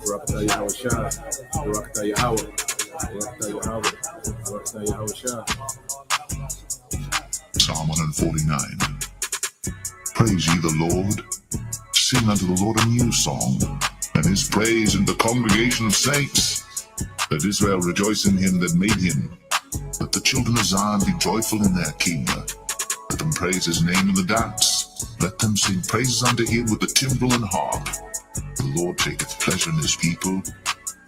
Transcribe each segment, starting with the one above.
Barakatah Yahweh Shah. Barakatah Yahweh. Barakatah Yahweh. Barakatah Yahweh Shah. Psalm 149. Praise ye the Lord. Sing unto the Lord a new song, and his praise in the congregation of saints. Let Israel rejoice in him that made him. Let the children of Zion be joyful in their king. Let them praise his name in the dance. Let them sing praises unto him with the timbrel and harp. The Lord taketh pleasure in his people.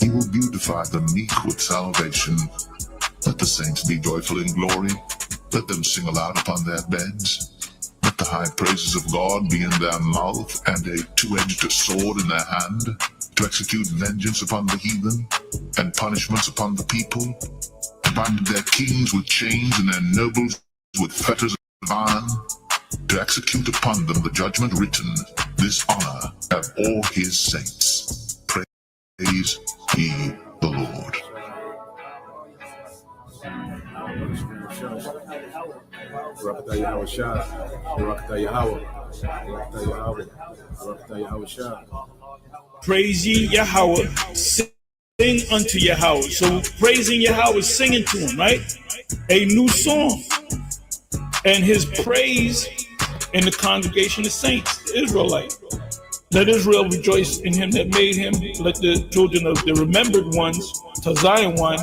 He will beautify the meek with salvation. Let the saints be joyful in glory. Let them sing aloud upon their beds. Let the high praises of God be in their mouth, and a two-edged sword in their hand, to execute vengeance upon the heathen, and punishments upon the people, to bind their kings with chains, and their nobles with fetters of iron, to execute upon them the judgment written. This honor have all his saints. Praise ye the Lord. Barakatah Yahweh Shah. Barakatah Yahweh. Barakatah Yahweh. Barakatah Yahweh Shah. Praise ye Yahweh. Sing unto Yahweh. So praising Yahweh, singing to him, right? A new song. And his praise in the congregation of saints, the Israelite. Let Israel rejoice in him that made him. Let the children of the remembered ones, to Zion one,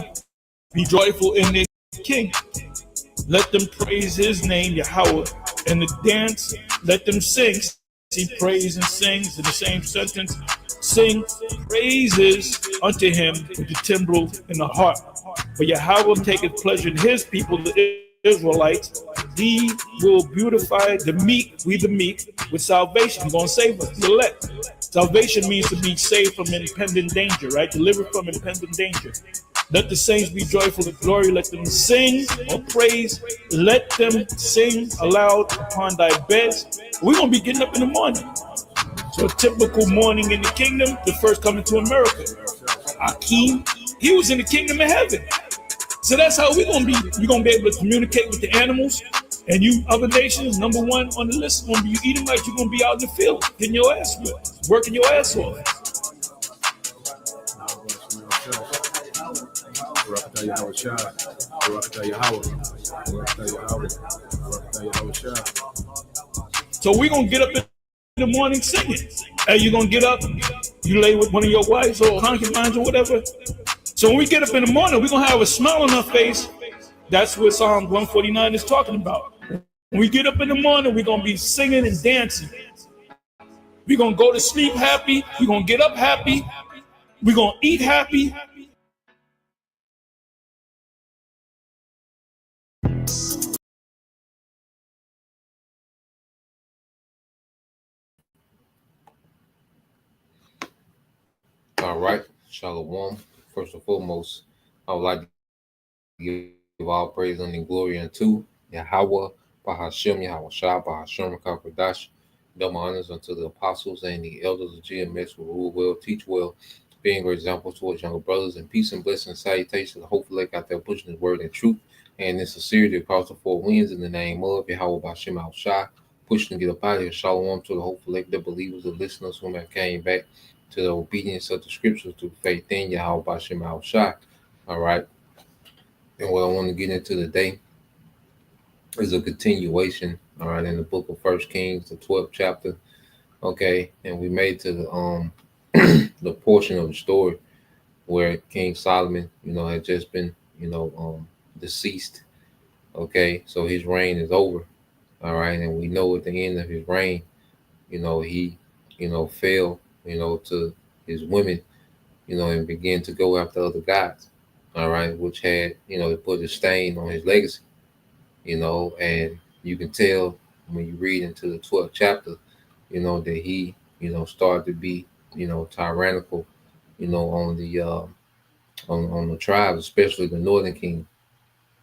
be joyful in their king. Let them praise his name, Yahweh, and the dance. Let them sing. He prays and sings in the same sentence. Sing praises unto him with the timbrel and the harp. For Yahweh taketh pleasure in his people, the Israelites. He will beautify the meek, we the meek, with salvation. He's going to save us, the elect. Salvation means to be saved from impending danger, right? Delivered from impending danger. Let the saints be joyful in glory. Let them sing or praise. Let them sing aloud upon thy beds. We're going to be getting up in the morning. So a typical morning in the kingdom, the first coming to America. Akeem, he was in the kingdom of heaven. So that's how we're going to be. We're going to be able to communicate with the animals. And you other nations, number one on the list is going to be you Edomites. You're going to be out in the field, getting your ass whipped, working your ass off. Barakatah Yahweh Shah. Barakatah Yahweh. Barakatah Yahweh. Barakatah Yahweh Shah. So we're going to get up in the morning singing. Hey, you're going to get up, you lay with one of your wives or concubines or whatever. So when we get up in the morning, we're going to have a smile on our face. That's what Psalm 149 is talking about. When we get up in the morning, we're going to be singing and dancing. We're going to go to sleep happy. We're going to get up happy. We're going to eat happy. All right, Shalom. First and foremost, I would like to give all praise and glory unto Yahweh, Bahashem, Yahweh Shah, Bahashem, Kakwadash. Double honors unto the apostles and the elders of GMS who rule well, teach well, being great examples towards younger brothers, and peace and blessing and salutations. Hopefully, like out there pushing his word and truth and in sincerity across the four winds in the name of Yahweh, Bahashem, Yahweh Shah, pushing to get up out of here. Shalom to the hopeful like the believers and listeners who have came back to the obedience of the scriptures through faith in Yahweh, Bahashem, Yahweh Shah. All right. And what I want to get into today is a continuation, all right, in the book of First Kings, the 12th chapter. Okay, and we made to the the portion of the story where King Solomon, had just been, deceased. Okay, so his reign is over. All right, and we know at the end of his reign, he, fell, to his women, and began to go after other gods. All right, which had, it put a stain on his legacy, and you can tell when you read into the 12th chapter, that he, started to be, tyrannical, on the on the tribes, especially the northern kingdom,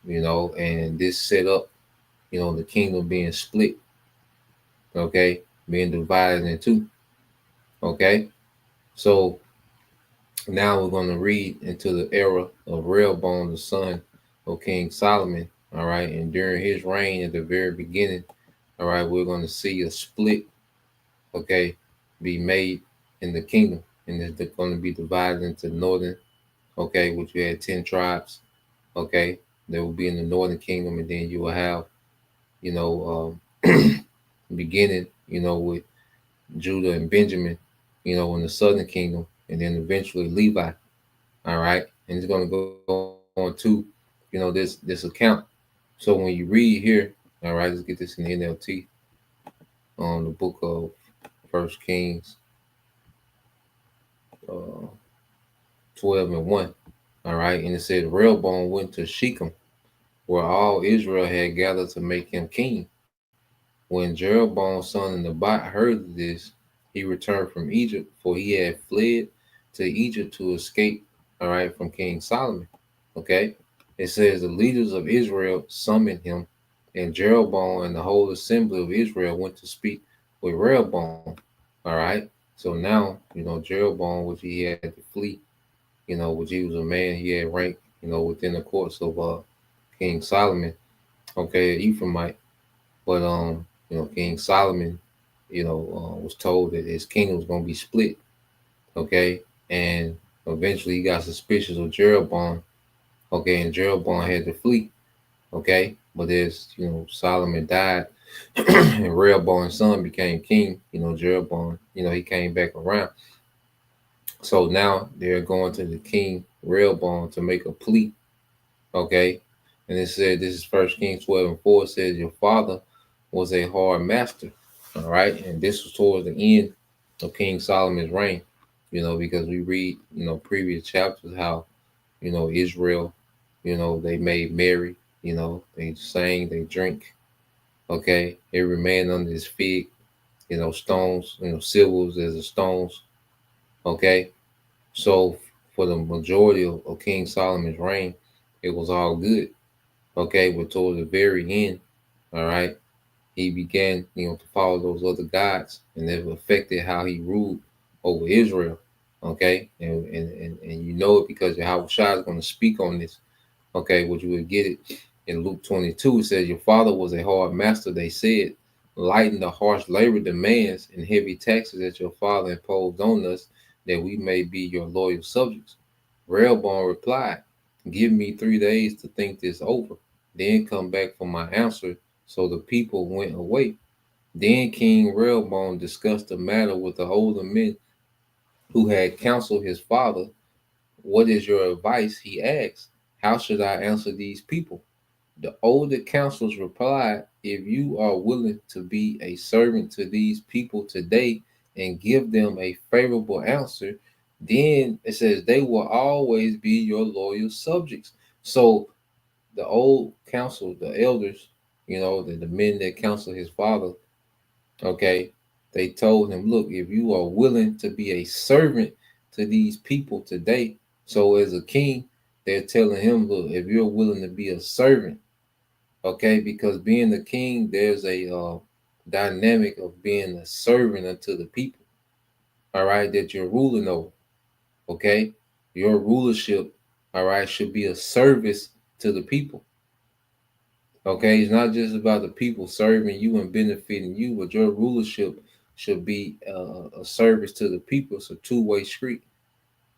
and this set up, the kingdom being split, okay, being divided in two. Okay, so now we're going to read into the era of Rehoboam, the son of King Solomon. All right, and during his reign at the very beginning, all right, we're going to see a split, okay, be made in the kingdom, and it's going to be divided into northern, okay, which you had 10 tribes, okay, they will be in the northern kingdom, and then you will have, you know, beginning, with Judah and Benjamin, in the southern kingdom, and then eventually Levi, all right, and it's going to go on to, this account. So when you read here, all right, let's get this in the NLT on the book of First Kings, uh, 12 and 1. All right. And it said, Rehoboam went to Shechem, where all Israel had gathered to make him king. When Jeroboam's son Nebat heard of this, he returned from Egypt, for he had fled to Egypt to escape, all right, from King Solomon. Okay. It says the leaders of Israel summoned him, and Jeroboam and the whole assembly of Israel went to speak with Rehoboam. All right. So now, Jeroboam, which he had to flee, which he was a man, he had rank, within the courts of King Solomon, okay, Ephraimite. But King Solomon, was told that his kingdom was gonna be split, okay, and eventually he got suspicious of Jeroboam, okay, and Jeroboam had to flee, okay. But as Solomon died, and Rehoboam's son became king, Jeroboam, he came back around. So now they're going to the king Rehoboam to make a plea, okay. And it said, this is First Kings 12 and 4. It says, your father was a hard master, all right. And this was towards the end of King Solomon's reign, because we read, previous chapters how, Israel, they made merry, they sang, they drink, okay. Every man under his fig, stones, silvers as the stones, okay. So for the majority of King Solomon's reign, it was all good, okay. But towards the very end, all right, he began, to follow those other gods, and it affected how he ruled over Israel, okay. And it because Yahweh Shai is going to speak on this, okay. Which you would get it in Luke 22. It says, your father was a hard master, they said, lighten the harsh labor demands and heavy taxes that your father imposed on us, that we may be your loyal subjects. Rehoboam replied, give me 3 days to think this over, then come back for my answer. So the people went away. Then King Rehoboam discussed the matter with the older men who had counseled his father. What is your advice? He asked. How should I answer these people? The older counselors replied, if you are willing to be a servant to these people today and give them a favorable answer, then it says they will always be your loyal subjects. So the old council, the elders, the men that counseled his father, okay, they told him, look, if you are willing to be a servant to these people today, so as a king, they're telling him, look, if you're willing to be a servant, okay, because being the king, there's a dynamic of being a servant unto the people, all right, that you're ruling over, okay. Your rulership, all right, should be a service to the people, okay. It's not just about the people serving you and benefiting you, but your rulership should be a service to the people. It's a two-way street,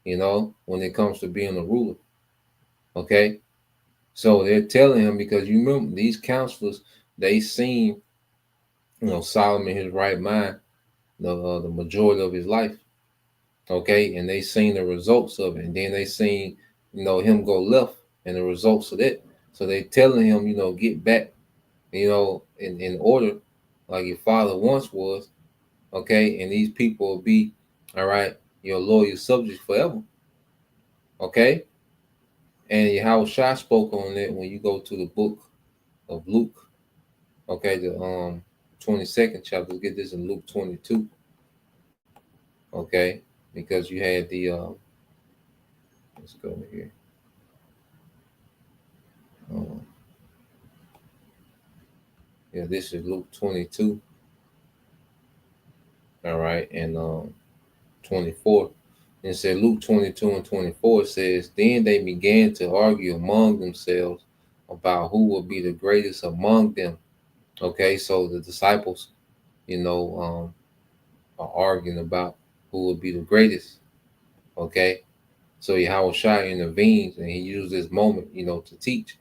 when it comes to being a ruler, okay. So they're telling him, because you remember these counselors, they seen, Solomon in his right mind, the majority of his life, okay, and they seen the results of it, and then they seen, him go left and the results of that. So they telling him, get back, in order, like your father once was, okay, and these people will be, all right, your loyal subjects forever, okay. And Yahweh Shai spoke on that when you go to the book of Luke, okay, the 22nd chapter. Let's get this in Luke 22, okay, because you had the let's go over here. Yeah, this is Luke 22, all right, and 24. And it said Luke 22 and 24 says, then they began to argue among themselves about who will be the greatest among them. Okay, so the disciples, are arguing about who would be the greatest. Okay, so Yahweh Shai intervenes and he used this moment, to teach.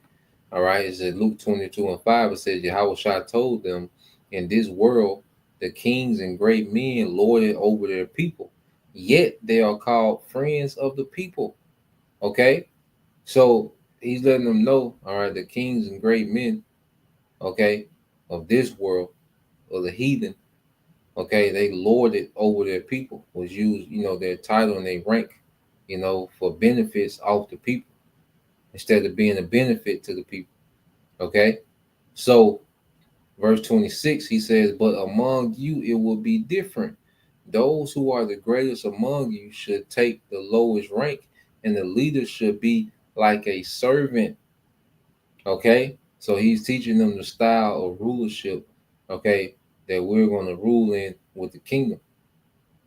All right, it says Luke 22:5. It says Yahweh Shai told them, in this world, the kings and great men lord it over their people, yet they are called friends of the people. Okay, so he's letting them know, all right, the kings and great men, okay, of this world, or the heathen, okay, they lord it over their people, was used, their title and their rank, for benefits off the people instead of being a benefit to the people. Okay, so verse 26, he says, but among you it will be different. Those who are the greatest among you should take the lowest rank, and the leader should be like a servant. Okay, so he's teaching them the style of rulership, okay, that we're going to rule in with the kingdom.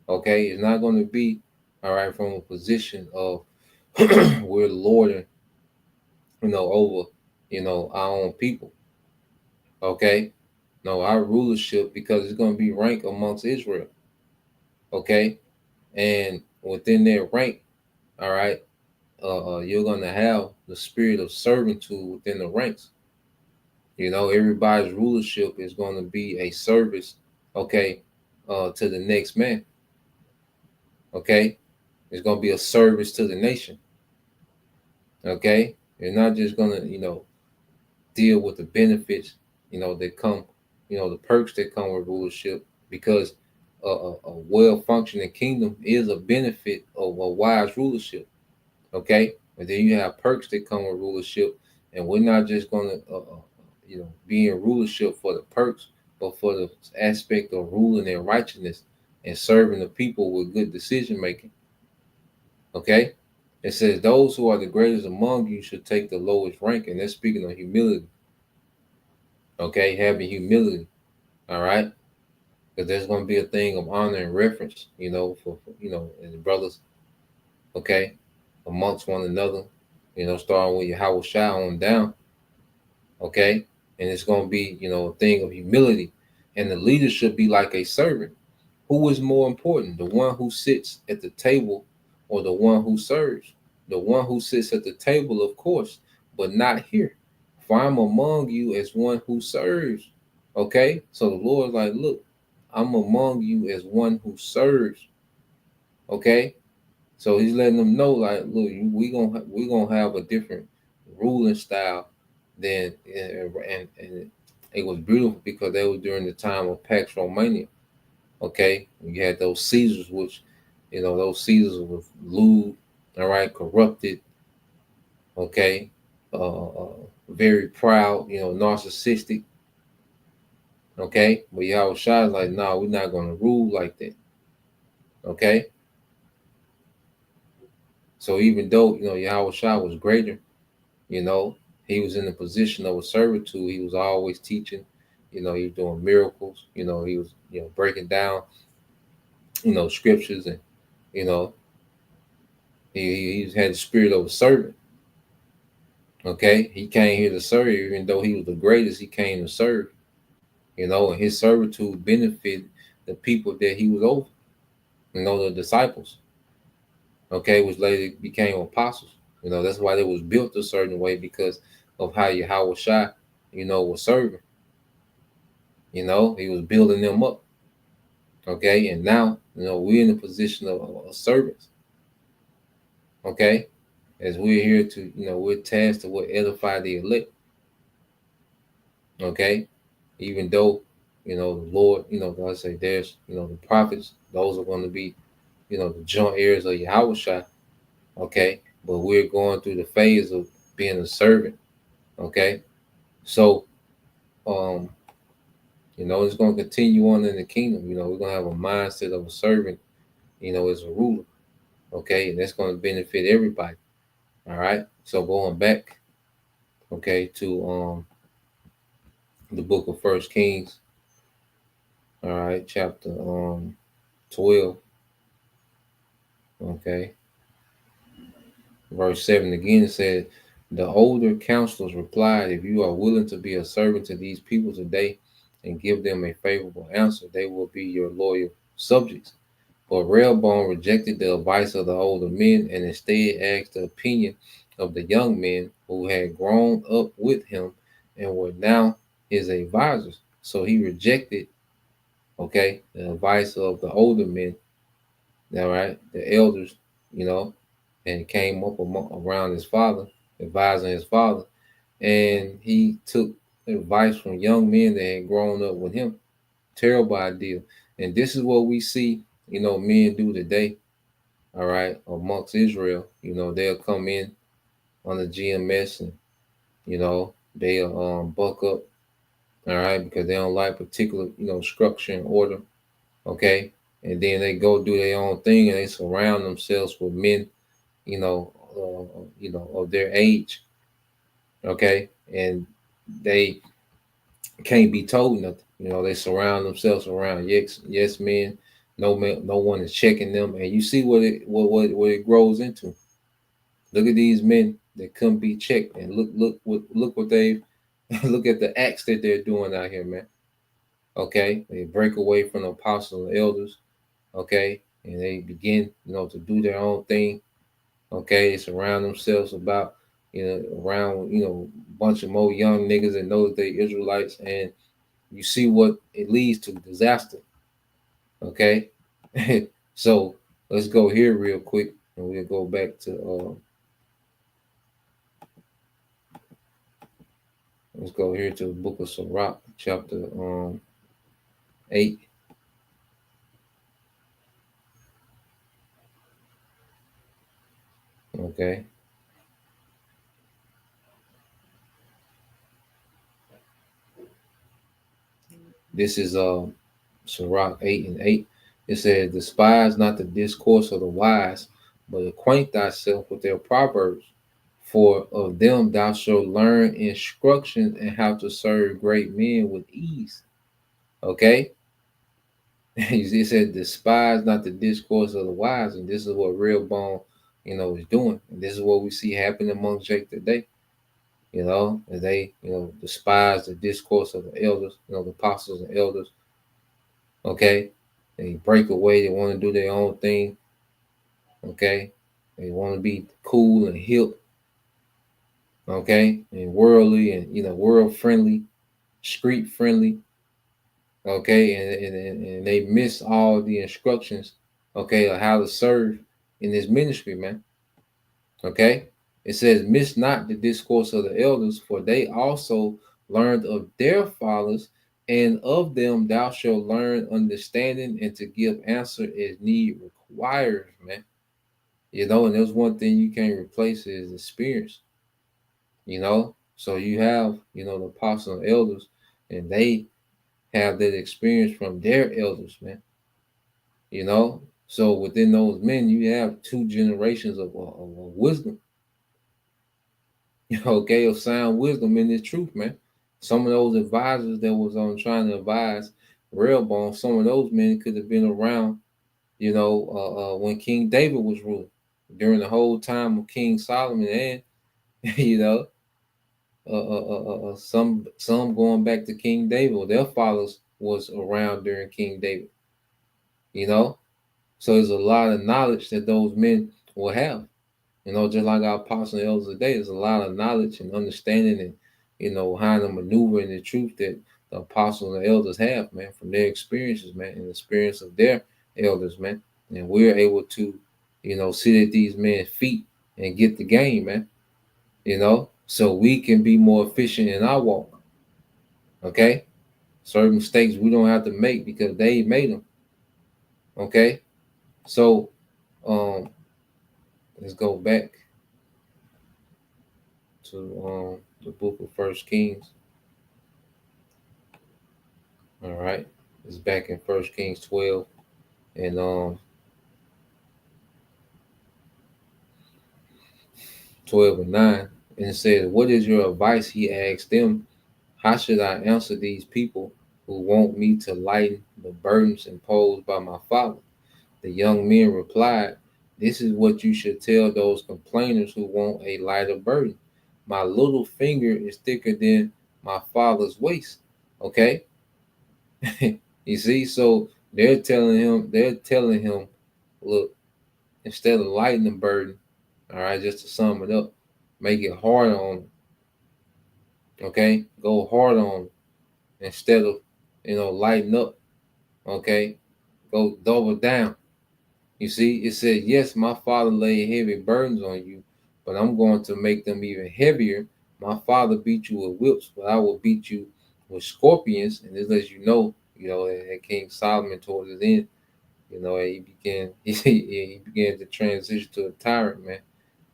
Okay, it's not going to be, all right, from a position of we're lording, over, our own people. Okay, no, our rulership, because it's going to be rank amongst Israel. Okay, and within their rank, all right, you're going to have the spirit of servitude within the ranks. Everybody's rulership is going to be a service, okay, to the next man. Okay, it's going to be a service to the nation. Okay, you're not just going to, deal with the benefits, that come, the perks that come with rulership, because a well-functioning kingdom is a benefit of a wise rulership. Okay, but then you have perks that come with rulership, and we're not just going to, be in rulership for the perks, but for the aspect of ruling in righteousness and serving the people with good decision making. Okay, it says those who are the greatest among you should take the lowest rank, and that's speaking of humility. Okay, having humility. All right, because there's going to be a thing of honor and reference, for and the brothers. Okay, amongst one another, starting with Yahweh Shai on down. Okay, and it's going to be, a thing of humility, and the leader should be like a servant. Who is more important, the one who sits at the table or the one who serves? The one who sits at the table, of course, but not here. For I'm among you as one who serves. Okay, so the Lord's like, look, I'm among you as one who serves. Okay, so he's letting them know, like, look, we gonna have a different ruling style than, and it was beautiful because they were during the time of Pax Romania. Okay, you had those Caesars, which, those Caesars were lewd, all right, corrupted, okay, very proud, narcissistic, okay. But Yahweh Shai is like, no, we're not going to rule like that, okay. So even though, Yahweh Shai was greater, he was in the position of a servitude. He was always teaching, he was doing miracles, he was, breaking down, scriptures, and, he had the spirit of a servant. Okay, he came here to serve, even though he was the greatest. He came to serve, and his servitude benefited the people that he was over, the disciples. Okay, which later became apostles. That's why they was built a certain way, because of how Yahweh Shai, was serving. He was building them up. Okay, and now, we're in a position of servants. Okay, as we're here to, we're tasked to edify the elect. Okay, even though, the Lord, God say there's, the prophets, those are going to be, the joint heirs of Yahweh Shai. Okay, but we're going through the phase of being a servant. Okay, so it's going to continue on in the kingdom. We're going to have a mindset of a servant, as a ruler. Okay, and that's going to benefit everybody. All right, so going back, okay, to the book of First Kings. All right, chapter 12. Okay, verse 7 again said, the older counselors replied, if you are willing to be a servant to these people today, and give them a favorable answer, they will be your loyal subjects. But Rehoboam rejected the advice of the older men and instead asked the opinion of the young men who had grown up with him and were now his advisors. So he rejected, okay, the advice of the older men, all right, the elders, and came up around his father, advising his father, and he took advice from young men that had grown up with him. Terrible idea. And this is what we see, men do today, all right, amongst Israel. They'll come in on the GMS and, they'll buck up, all right, because they don't like particular, structure and order, okay? And then they go do their own thing and they surround themselves with men, of their age, okay? And they can't be told nothing. They surround themselves around yes men. No man, no one is checking them, and you see what it grows into. Look at these men that couldn't be checked, and look what they look at the acts that they're doing out here, man. Okay, they break away from the apostles and elders. Okay, and they begin, to do their own thing. Okay, they surround themselves around a bunch of more young niggas that know that they Israelites, and you see what it leads to, disaster. Okay, so let's go here real quick, and we'll go back to let's go here to the book of Sirach, chapter 8. Okay. This is Sirach 8:8. It says, despise not the discourse of the wise, but acquaint thyself with their proverbs. For of them thou shalt learn instructions and how to serve great men with ease. Okay? He said, despise not the discourse of the wise. And this is what Rehoboam, is doing. And this is what we see happen among Jake today. And they, despise the discourse of the elders, the apostles and elders. Okay? They break away. They want to do their own thing. Okay? They want to be cool and hip. Okay? And worldly and, world friendly, street friendly. Okay? And they miss all the instructions, okay, of how to serve in this ministry, man. Okay? It says, miss not the discourse of the elders, for they also learned of their fathers, and of them thou shalt learn understanding and to give answer as need requires, man. And there's one thing you can't replace is experience. So you have, the apostles and elders, and they have that experience from their elders, man. So within those men, you have 2 generations of wisdom. Okay, of sound wisdom in this truth, man. Some of those advisors that was trying to advise Rehoboam, some of those men could have been around, when King David was ruling, during the whole time of King Solomon, and some going back to King David. Their fathers was around during King David. So there's a lot of knowledge that those men will have. Just like our apostles and elders today, there's a lot of knowledge and understanding and, how to maneuver in the truth that the apostles and the elders have, man, from their experiences, man, and the experience of their elders, man. And we're able to, sit at these men's feet and get the game, man, so we can be more efficient in our walk. Okay? Certain mistakes we don't have to make because they made them. Okay? So, let's go back to the book of First Kings. All right, it's back in First Kings 12, and 12 and 9, and it says, "What is your advice?" He asked them. "How should I answer these people who want me to lighten the burdens imposed by my father?" The young men replied, "This is what you should tell those complainers who want a lighter burden. My little finger is thicker than my father's waist." Okay? You see, so they're telling him, look, instead of lighten the burden, all right, just to sum it up, make it harder on them. Okay, go hard on them instead of lighten up. Okay, go double down. You see, it said, yes, my father laid heavy burdens on you, but I'm going to make them even heavier. My father beat you with whips, but I will beat you with scorpions. And this lets that King Solomon towards his end, he began he began to transition to a tyrant, man.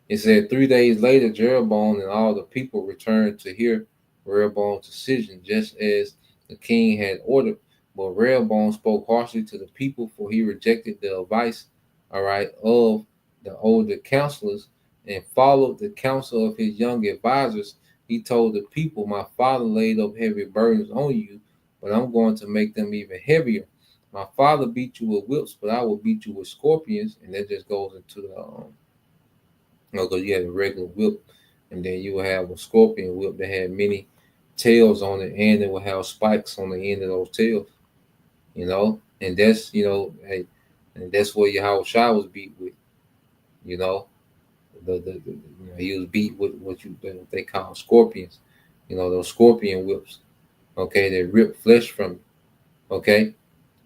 It said 3 days later, Jeroboam and all the people returned to hear Rehoboam's decision, just as the king had ordered. But Rehoboam spoke harshly to the people, for he rejected the advice, all right, of the older counselors and followed the counsel of his young advisors. He told the people, my father laid up heavy burdens on you, but I'm going to make them even heavier. My father beat you with whips, but I will beat you with scorpions. And that just goes into the because you had a regular whip, and then you would have a scorpion whip that had many tails on it, and it would have spikes on the end of those tails. And that's hey, and that's what Yahweh Shai was beat with. You know, he was beat with what they call scorpions. Those scorpion whips. Okay, they rip flesh from you. Okay,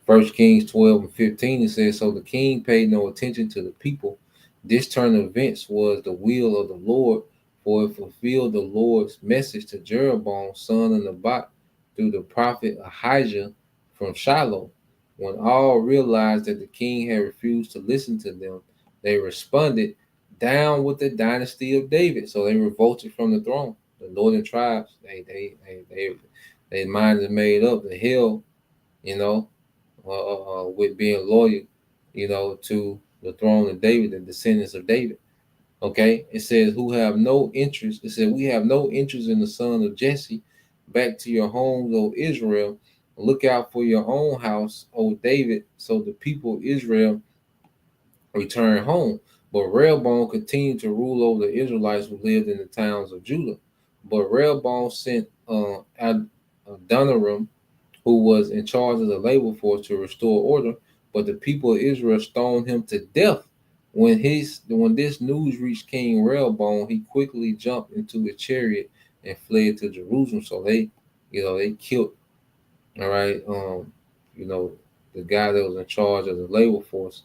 1 Kings 12:15, it says, so the king paid no attention to the people. This turn of events was the will of the Lord, for it fulfilled the Lord's message to Jeroboam, son of Nebat, through the prophet Ahijah from Shiloh. When all realized that the king had refused to listen to them, they responded, down with the dynasty of David. So they revolted from the throne. The northern tribes, their minds are made up. The hell, you know, with being loyal, to the throne of David, the descendants of David. Okay, it says, who have no interest. It said, we have no interest in the son of Jesse. Back to your homes, O Israel. Look out for your own house, O David. So the people of Israel returned home. But Rehoboam continued to rule over the Israelites who lived in the towns of Judah. But Rehoboam sent Adoniram, who was in charge of the labor force, to restore order. But the people of Israel stoned him to death. When this news reached King Rehoboam, he quickly jumped into his chariot and fled to Jerusalem. So they killed, all right, the guy that was in charge of the labor force.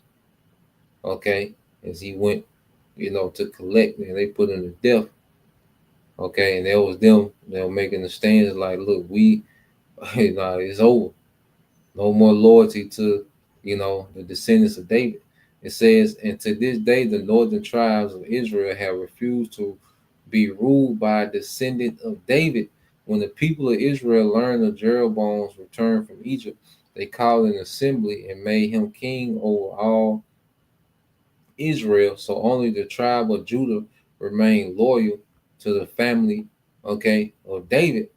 Okay, as he went, to collect, and they put him to death. Okay, and there was them, they were making the stands like, look, we, it's over. No more loyalty to, the descendants of David. It says, and to this day, the northern tribes of Israel have refused to be ruled by a descendant of David. When the people of Israel learned of Jeroboam's return from Egypt, they called an assembly and made him king over all Israel. So only the tribe of Judah remained loyal to the family, of David.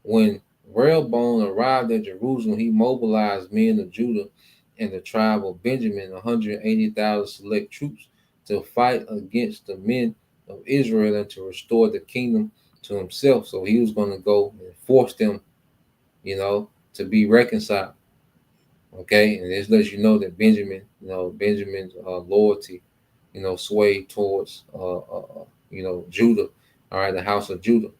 When Rehoboam arrived at Jerusalem, he mobilized men of Judah and the tribe of Benjamin, 180,000 select troops, to fight against the men of Israel and to restore the kingdom to himself. So he was going to go and force them, to be reconciled. Okay, and this lets you know that Benjamin's loyalty, swayed towards, Judah, all right, the house of Judah.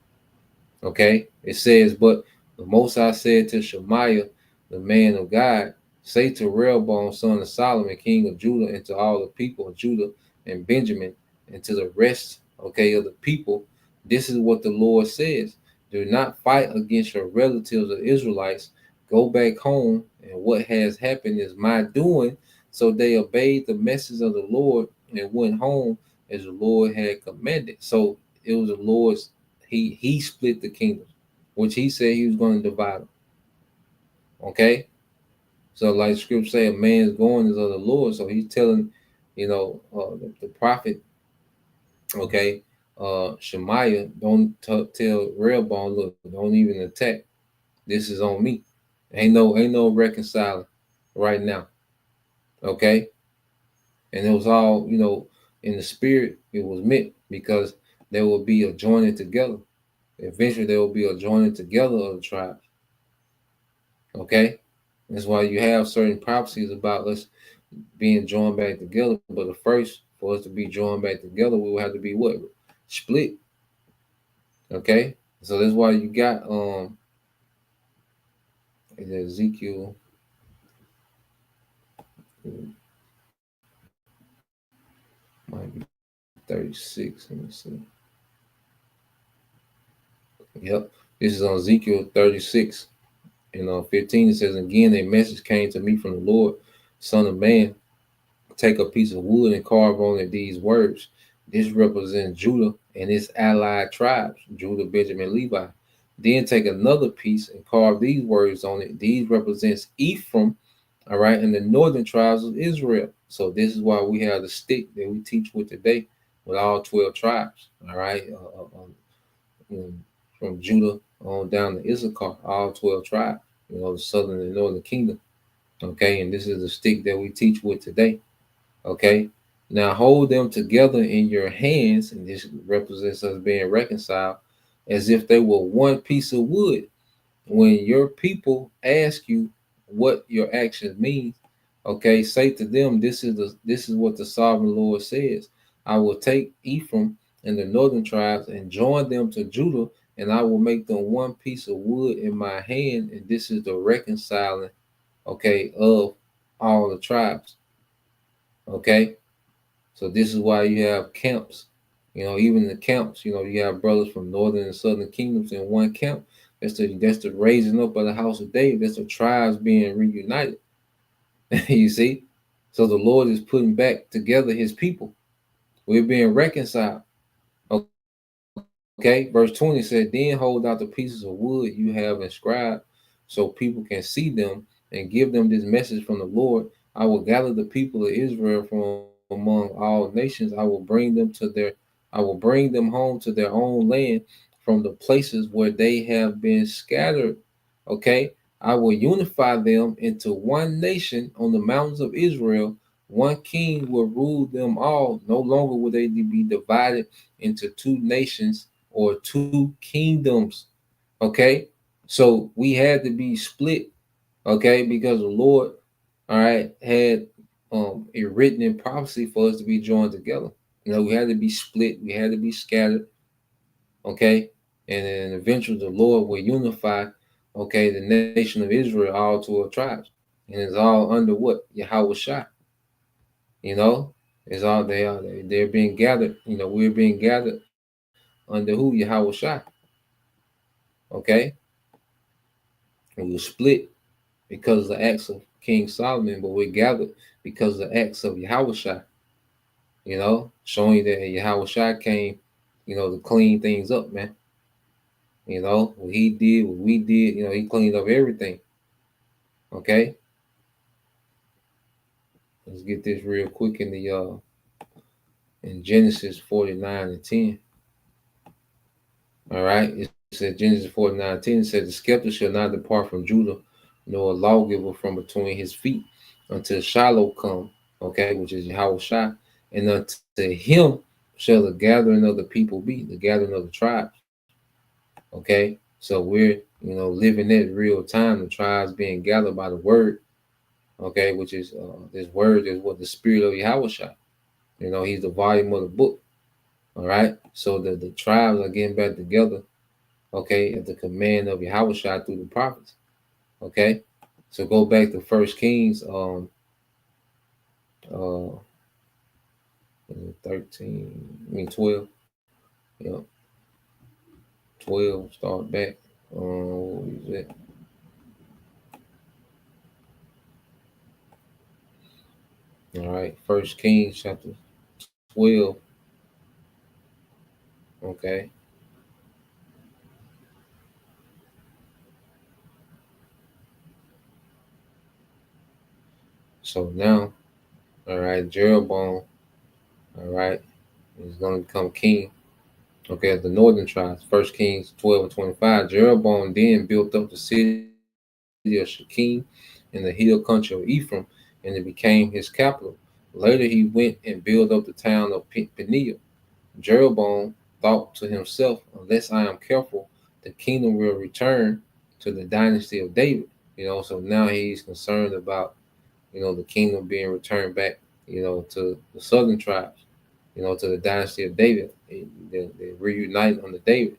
Okay, it says, but the Most High said to Shemaiah, the man of God, say to Rehoboam, son of Solomon, king of Judah, and to all the people of Judah and Benjamin, and to the rest, of the people, this is what the Lord says. Do not fight against your relatives, the Israelites. Go back home, and what has happened is my doing. So they obeyed the message of the Lord and went home as the Lord had commanded. So it was the Lord's, he split the kingdoms, which he said he was going to divide them. Okay? So like scripture say, a man's going is of the Lord. So he's telling, the prophet, Shemaiah, don't tell Rehoboam, look, don't even attack. This is on me. Ain't no reconciling right now. Okay? And it was all, in the spirit, it was meant because they will be a joining together. Eventually, there will be a joining together of the tribes. Okay? That's why you have certain prophecies about us being joined back together. But the first, for us to be joined back together, we will have to be what? Split. Okay? So that's why you got Ezekiel. Might be 36. Let me see. Yep. This is on Ezekiel 36. And 15 it says, again, a message came to me from the Lord, Son of man, take a piece of wood and carve on it these words. This represents Judah and its allied tribes, Judah, Benjamin, Levi. Then take another piece and carve these words on it. These represents Ephraim, all right, and the northern tribes of Israel. So this is why we have the stick that we teach with today with all 12 tribes, all right, from Judah on down to Issachar, all 12 tribes, the southern and northern kingdom. Okay, and this is the stick that we teach with today. Okay, now hold them together in your hands, and this represents us being reconciled as if they were one piece of wood. When your people ask you what your actions mean, okay, say to them, this is what the sovereign Lord says. I will take Ephraim and the northern tribes and join them to Judah, and I will make them one piece of wood in my hand, and this is the reconciling, okay, of all the tribes. Okay, so this is why you have camps. Even the camps, you have brothers from northern and southern kingdoms in one camp. That's the raising up of the house of David. That's the tribes being reunited. You see? So the Lord is putting back together his people. We're being reconciled. Okay, verse 20 said, then hold out the pieces of wood you have inscribed so people can see them and give them this message from the Lord. I will gather the people of Israel from among all nations. I will bring them home to their own land from the places where they have been scattered. Okay, I will unify them into one nation on the mountains of Israel. One king will rule them all. No longer will they be divided into two nations or two kingdoms. Okay, so we had to be split. Okay, because the Lord, all right, had it written in prophecy for us to be joined together. We had to be split. We had to be scattered. Okay, and then eventually the Lord will unify. Okay, the nation of Israel, all 12 tribes, and it's all under what? Yahweh Shah. It's all they're being gathered. We're being gathered under who? Yahweh Shah. Okay, and we were split because of the acts of King Solomon, but we're gathered because of the acts of Yahweh Shah. Showing that Yahweh Shah came, to clean things up, man. What he did, what we did, he cleaned up everything. Okay. Let's get this real quick in Genesis 49 and 10. All right. It said Genesis 49 and 10, it said the scepter shall not depart from Judah, nor a lawgiver from between his feet until Shiloh come, okay, which is Yahweh Shah, and unto him shall the gathering of the people be, the gathering of the tribes. Okay, so we're living that real time, the tribes being gathered by the word, okay, which is this word is what the spirit of Yahweh Shah. He's the volume of the book. All right, so the tribes are getting back together, okay, at the command of Yahweh Shah through the prophets. Okay, so go back to 1 Kings 12. Yep. 12, start back. What is it? All right, 1 Kings chapter 12. Okay. So now, all right, Jeroboam, all right, is going to become king. Okay, the northern tribes, 1 Kings 12 and 25. Jeroboam then built up the city of Shechem in the hill country of Ephraim, and it became his capital. Later he went and built up the town of Peniel. Jeroboam thought to himself, unless I am careful, the kingdom will return to the dynasty of David. So now he's concerned about, the kingdom being returned back, to the southern tribes, to the dynasty of David. They reunite under David,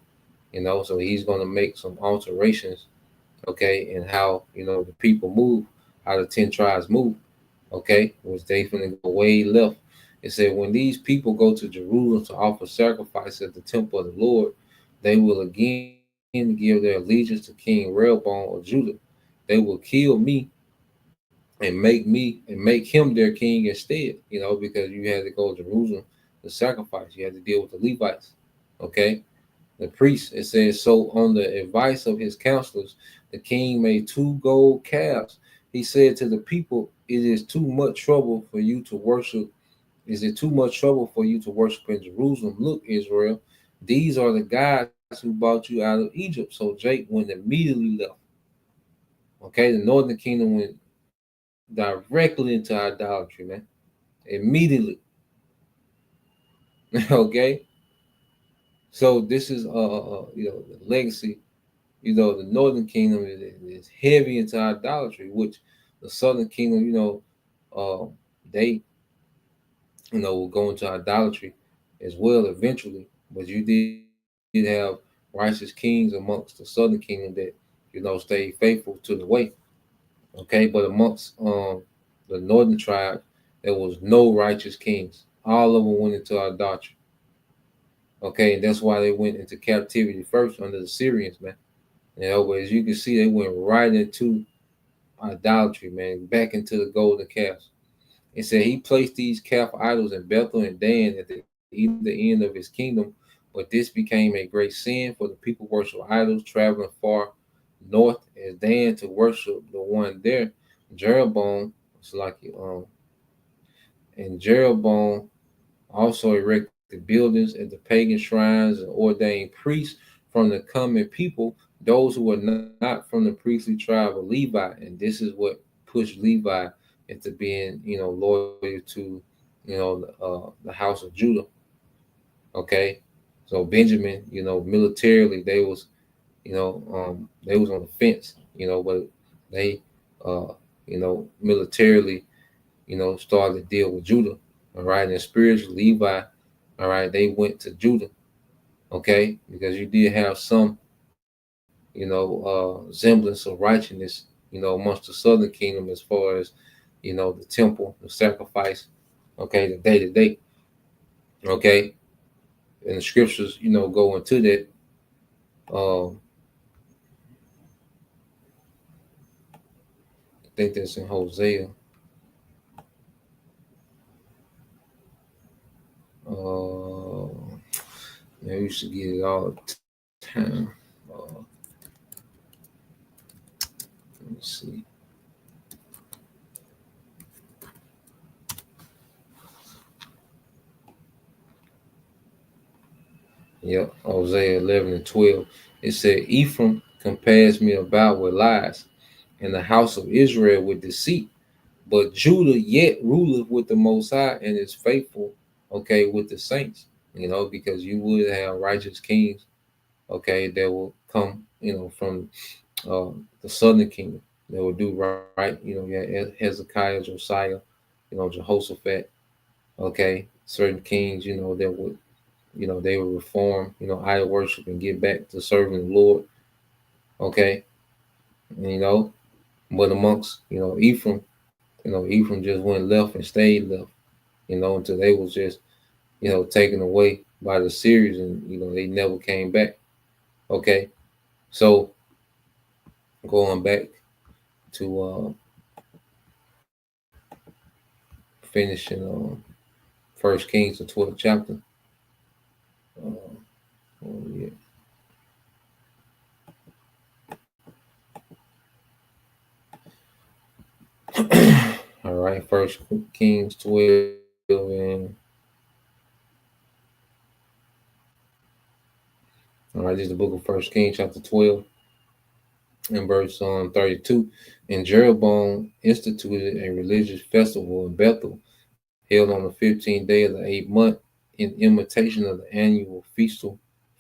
so he's going to make some alterations, okay, in how, the people move, how the 10 tribes move, okay, which they finna go way left. It said, when these people go to Jerusalem to offer sacrifice at the temple of the Lord, they will again give their allegiance to King Rehoboam of Judah. They will kill me and make him their king instead, because you had to go to Jerusalem to sacrifice. You had to deal with the Levites, okay? The priests, it says, so on the advice of his counselors, the king made 2 gold calves. He said to the people, it is too much trouble for you to worship. Is it too much trouble for you to worship in Jerusalem? Look, Israel, these are the gods who brought you out of Egypt. So Jake went immediately left. Okay, the northern kingdom went directly into idolatry, man. Immediately. Okay. So this is the legacy. The northern kingdom is heavy into idolatry, which the southern kingdom, they will go into idolatry as well eventually. But you did have righteous kings amongst the southern kingdom that stayed faithful to the way. Okay, but amongst the northern tribe, there was no righteous kings. All of them went into idolatry. Okay, and that's why they went into captivity first under the Syrians, man. But as you can see, they went right into idolatry, man, back into the golden calves. It said he placed these calf idols in Bethel and Dan at the either end of his kingdom, but this became a great sin, for the people worship idols, traveling far north as Dan to worship the one there. Jeroboam was like and Jeroboam also erected buildings at the pagan shrines and ordained priests from the common people, those who were not from the priestly tribe of Levi. And this is what pushed Levi into being, loyal to, the house of Judah. Okay, so Benjamin, militarily they was, they was on the fence, but they, militarily, started to deal with Judah. All right, and spiritually Levi, all right, they went to Judah. Okay, because you did have some, semblance of righteousness, amongst the southern kingdom as far as, the temple, the sacrifice, okay, the day to day, okay, and the scriptures, go into that. I think that's in Hosea. I used to get it all the time. Let me see. Yep, Hosea 11 and 12. It said, Ephraim compares me about with lies, and the house of Israel with deceit. But Judah yet ruleth with the Most High and is faithful, okay, with the saints, because you would have righteous kings, okay, that will come, from the southern kingdom that will do right. Hezekiah, Josiah, Jehoshaphat, okay, certain kings, that would, they would reform, idol worship and get back to serving the Lord, okay, and, but amongst, Ephraim, Ephraim just went left and stayed left, until they was just, taken away by the Syrians, and, they never came back. Okay. So going back to finishing First Kings, the 12th chapter. Yeah. All right, First Kings 12 and all right, this is the book of First Kings, chapter 12, and verse 32. And Jeroboam instituted a religious festival in Bethel, held on the 15th day of the 8th month, in imitation of the annual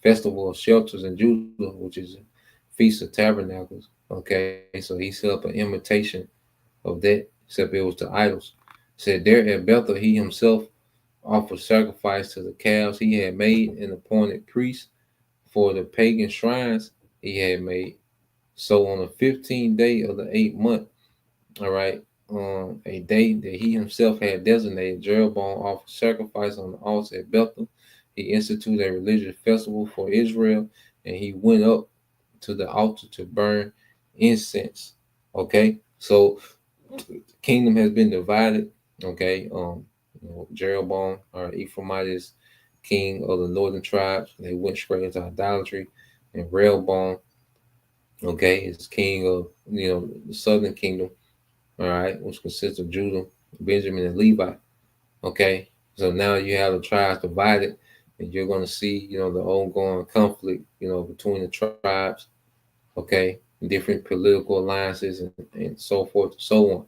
festival of shelters in Judah, which is Feast of Tabernacles. Okay, so he set up an imitation of that, except it was to idols. Said there at Bethel, he himself offered sacrifice to the calves he had made and appointed priests for the pagan shrines he had made. So on the 15th day of the 8th month, all right, a day that he himself had designated, Jeroboam offered sacrifice on the altar at Bethel. He instituted a religious festival for Israel, and he went up to the altar to burn incense. Okay, so the kingdom has been divided. Okay, Jeroboam or Ephraimite is king of the northern tribes. They went straight into idolatry, and Rehoboam, okay, is king of the southern kingdom. All right, which consists of Judah, Benjamin, and Levi. Okay, so now you have the tribes divided, and you're going to see the ongoing conflict between the tribes. Okay, different political alliances and so forth and so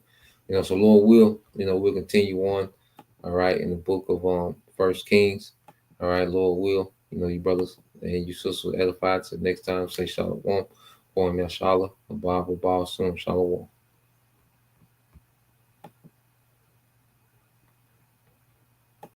on. So Lord will, we'll continue on, all right, in the book of First Kings. All right, Lord will, you brothers and you sisters edified. Till next time, say shalom, or Mashallah, Abba, Soon, shalom.